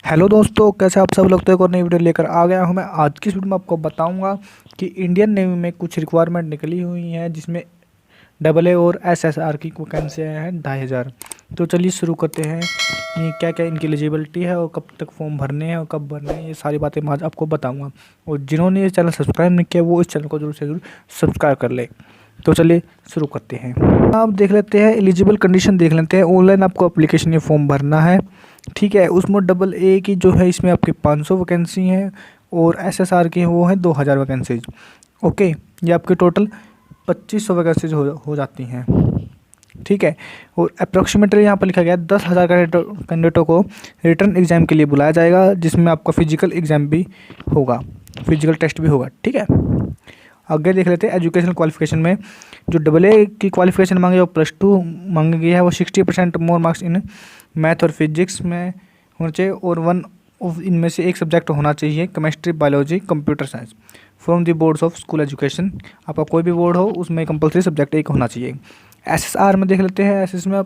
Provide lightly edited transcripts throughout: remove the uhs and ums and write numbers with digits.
Hello दोस्तों, कैसे आप सब लोग। तो एक और नई वीडियो लेकर आ गया हूं मैं। आज की इस वीडियो में आपको बताऊंगा कि इंडियन नेवी में कुछ रिक्वायरमेंट निकली हुई हैं, जिसमें डबल ए और एसएसआर की वैकेंसी हैं 2500। तो चलिए शुरू करते हैं। ये क्या क्या इनकी एलिजिबिलिटी है और कब तक फॉर्म भरने हैं और कब भरने हैं, ये सारी बातें मैं आज आपको बताऊँगा। और जिन्होंने ये चैनल सब्सक्राइब नहीं किया वो इस चैनल को जरूर से जरूर सब्सक्राइब कर ले। तो चलिए शुरू करते हैं। आप देख लेते हैं, एलिजिबल कंडीशन देख लेते हैं। ऑनलाइन आपको एप्लीकेशन ये फॉर्म भरना है, ठीक है। उसमें डबल ए की जो है इसमें आपकी 500 वैकेंसी हैं और एसएसआर की वो है 2000 वैकेंसीज। ओके, ये आपके टोटल 2500 वैकेंसीज हो जाती हैं, ठीक है। और अप्रोक्सीमेटली यहाँ पर लिखा गया है 10,000 कैंडिडेटों को रिटर्न एग्जाम के लिए बुलाया जाएगा, जिसमें आपका फिजिकल एग्जाम भी होगा, फिजिकल टेस्ट भी होगा, ठीक है। आगे देख लेते हैं एजुकेशनल क्वालिफिकेशन में। जो डबल ए की क्वालिफिकेशन मांगी है वो +2 मांगी गई है। वो 60% मोर मार्क्स इन मैथ और फिजिक्स में होना चाहिए और वन ऑफ इनमें से एक सब्जेक्ट होना चाहिए, chemistry, biology, computer science, from the boards of school education. आपका कोई भी बोर्ड हो उसमें कंपलसरी सब्जेक्ट एक होना चाहिए। एसएसआर में देख लेते हैं। एस में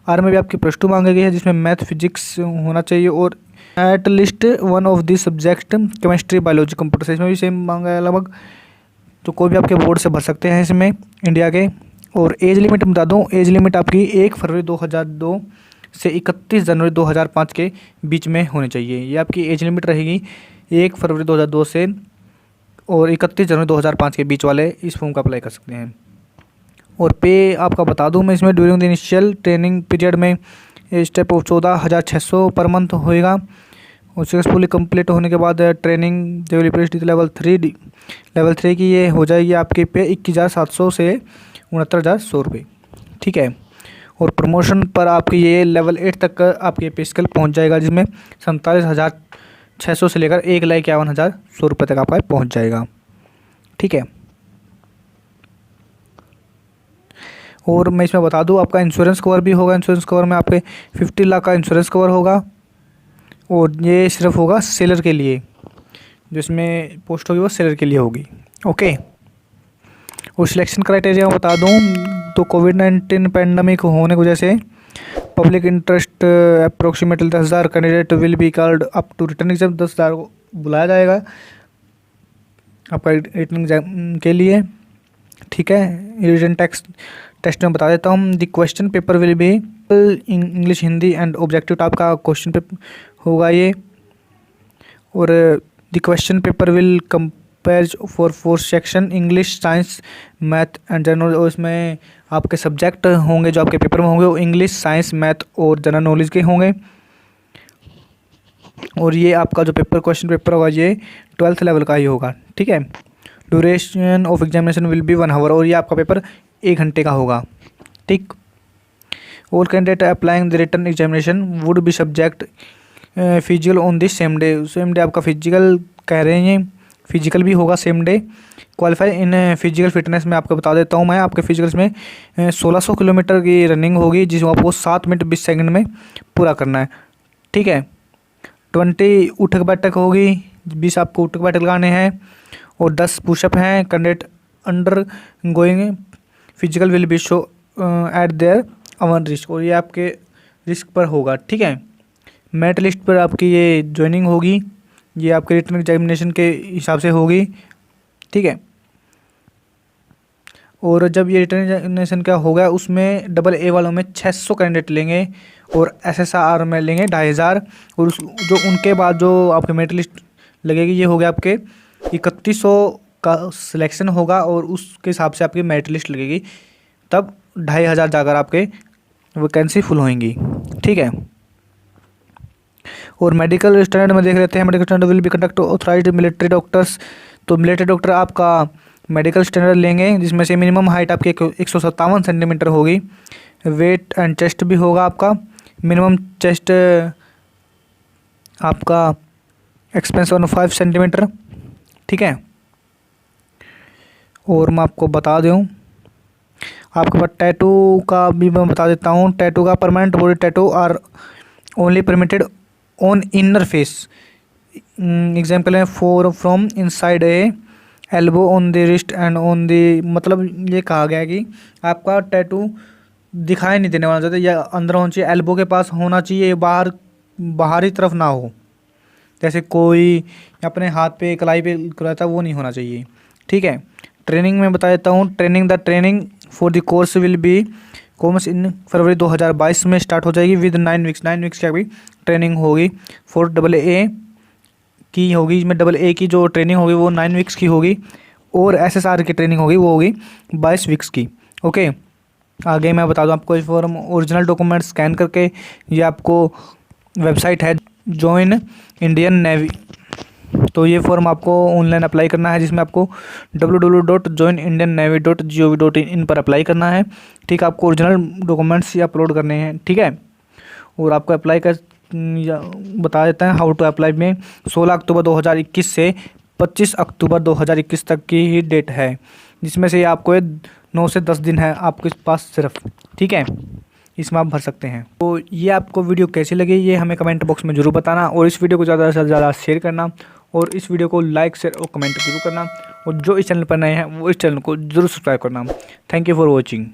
आर में भी आपकी +2 मांगी गई है, जिसमें मैथ फिजिक्स होना चाहिए और at least one of the subject chemistry, biology, computer science में भी सेम मांगा है लगभग। तो कोई भी आपके बोर्ड से भर सकते हैं इसमें, इंडिया के। और एज लिमिट बता दूं, एज लिमिट आपकी 1 फरवरी 2002 से 31 जनवरी 2005 के बीच में होनी चाहिए। ये आपकी एज लिमिट रहेगी 1 फरवरी 2002 से और 31 जनवरी 2005 के बीच वाले इस फॉर्म का अप्लाई कर सकते हैं। और पे आपका बता दूं मैं इसमें, during the initial training period में स्टेप ऑफ 14,600 पर मंथ होएगा। और सक्सेसफुली कंप्लीट होने के बाद ट्रेनिंग डेवलपर लेवल 3 की ये हो जाएगी आपके पे 21,700 से 69,100 रुपये, ठीक है। और प्रमोशन पर आपकी ये लेवल 8 तक आपके पे स्केल पहुँच जाएगा, जिसमें 47,600 से लेकर 1,51,100 रुपये तक आपका पहुँच जाएगा, ठीक है। और मैं इसमें बता दूं आपका इंश्योरेंस कवर भी होगा। इंश्योरेंस कवर में आपके 50 लाख का इंश्योरेंस कवर होगा और ये सिर्फ होगा सेलर के लिए, जिसमें पोस्ट होगी वो सेलर के लिए होगी, ओके। और सिलेक्शन क्राइटेरिया बता दूं तो कोविड-19 पैंडमिक होने की वजह से public interest approximately 10,000 candidate will be called up to written exam. 10,000 को बुलाया जाएगा आपका रिटर्न एग्जाम के लिए, ठीक है। रिटन टेस्ट में बता देता हूँ। The question paper will be English, Hindi and objective type का क्वेश्चन पेपर होगा ये। और the question paper will compare for 4 section, English, science, math and general. और इसमें आपके सब्जेक्ट होंगे जो आपके पेपर में होंगे वो इंग्लिश, साइंस, मैथ और जनरल नॉलेज के होंगे। और ये आपका जो क्वेश्चन पेपर होगा ये 12th लेवल का ही होगा, ठीक है। Duration of examination will be 1 hour और ये आपका पेपर 1 घंटे का होगा, ठीक। All candidate applying the written examination would be subject physical on this same day. Same day आपका फिजिकल कह रहे हैं, फिजिकल भी होगा same day. Qualify in physical fitness में आपको बता देता हूँ मैं, आपके फिजिकल्स में 1600 किलोमीटर की रनिंग होगी, जिसको आपको 7 मिनट 20 सेकंड में पूरा करना है, ठीक है। 20 उठक बैठक होगी, 20 आपको उठक बैठक लगाने हैं और 10 पुशअप हैं। Candidate undergoing physical will be show at their own risk और ये आपके रिस्क पर होगा, ठीक है। मेरिट लिस्ट पर आपकी ये ज्वाइनिंग होगी, ये आपके रिटर्न एग्जामिनेशन के हिसाब से होगी, ठीक है। और जब ये रिटर्न एग्जामिनेशन का होगा उसमें डबल ए वालों में 600 कैंडिडेट लेंगे और एसएसआर में लेंगे 2,500। और जो उनके बाद जो आपके मेरिट लिस्ट लगेगी ये हो गया आपके 3,100 का सिलेक्शन होगा और उसके हिसाब से आपकी मेरिट लिस्ट लगेगी, तब 2,500 जाकर आपके वैकेंसी फुल होंगी, ठीक है। और मेडिकल स्टैंडर्ड में देख लेते हैं। Medical standard will be conduct authorised military doctors. तो मिलिट्री डॉक्टर आपका मेडिकल स्टैंडर्ड लेंगे, जिसमें से मिनिमम हाइट आपकी 157 सेंटीमीटर होगी। वेट एंड चेस्ट भी होगा आपका, मिनिमम चेस्ट आपका एक्सपेंस 5 सेंटीमीटर, ठीक है। और मैं आपको बता दूँ आपके पास टैटू का भी मैं बता देता हूँ। टैटू का permanent body tattoo are only permitted on inner face. Example है for from inside a elbow on the wrist and on the, मतलब ये कहा गया है कि आपका टैटू दिखाई नहीं देने वाला चाहिए या अंदर होना चाहिए, एल्बो के पास होना चाहिए, बाहर बाहरी तरफ ना हो, जैसे कोई अपने हाथ पे कलाई पे कराता वो नहीं होना चाहिए, ठीक है। ट्रेनिंग में बता देता हूँ, the training for the course will be commerce in February 2022 में स्टार्ट हो जाएगी विद 9 वीक्स। 9 वीक्स की अभी ट्रेनिंग होगी। फॉर AA की होगी, इसमें AA की जो ट्रेनिंग होगी वो 9 वीक्स की होगी, और SSR की ट्रेनिंग होगी वो होगी 22 वीक्स की। ओके, आगे मैं बता दूं आपको, इस फॉर्म ओरिजिनल डॉक्यूमेंट स्कैन करके, ये आपको वेबसाइट है जॉइन इंडियन नेवी, तो ये फॉर्म आपको ऑनलाइन अप्लाई करना है, जिसमें आपको www.joinindiannavy.gov.in पर अप्लाई करना है, ठीक है। आपको ओरिजिनल डॉक्यूमेंट्स ये अपलोड करने हैं, ठीक है। और आपको अप्लाई कर बता देते हैं हाउ टू अप्लाई में। 16 अक्टूबर 2021 से 25 अक्टूबर 2021 तक की ही डेट है, जिसमें से आपको 9 से 10 दिन है आपके पास सिर्फ, ठीक है। इसमें आप भर सकते हैं। तो ये आपको वीडियो कैसी लगी ये हमें कमेंट बॉक्स में ज़रूर बताना, और इस वीडियो को ज़्यादा से ज़्यादा शेयर करना, और इस वीडियो को लाइक शेयर और कमेंट जरूर करना, और जो इस चैनल पर नए हैं वो इस चैनल को जरूर सब्सक्राइब करना। Thank you for watching.